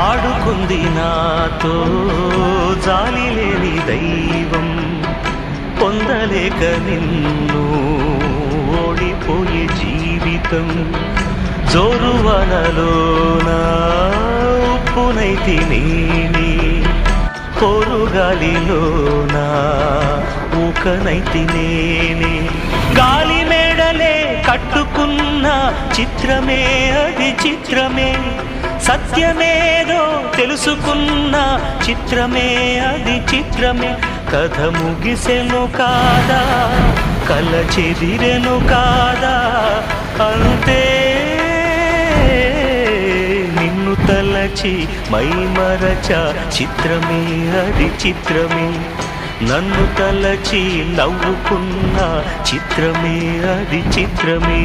ఆడుకుంది నాతో జాలి లేని దైవం, పొందలేక నిన్ను ఓడిపోయే జీవితం. జోరువనలోన ఉప్పునైతి నేనే, పోరుగాలిలోన ఊకనైతి నేనే. గాలి మేడలే కట్టుకున్న చిత్రమే అది చిత్రమే, సత్యమేదో తెలుసుకున్న చిత్రమే అది చిత్రమే. కథ ముగిసెను కాదా, కల చెదిరెను కాదా, అంతే నిన్ను తలచి మైమరచ చిత్రమే అది చిత్రమే. నన్ను తలచి నవ్వుకున్న చిత్రమే అది చిత్రమే.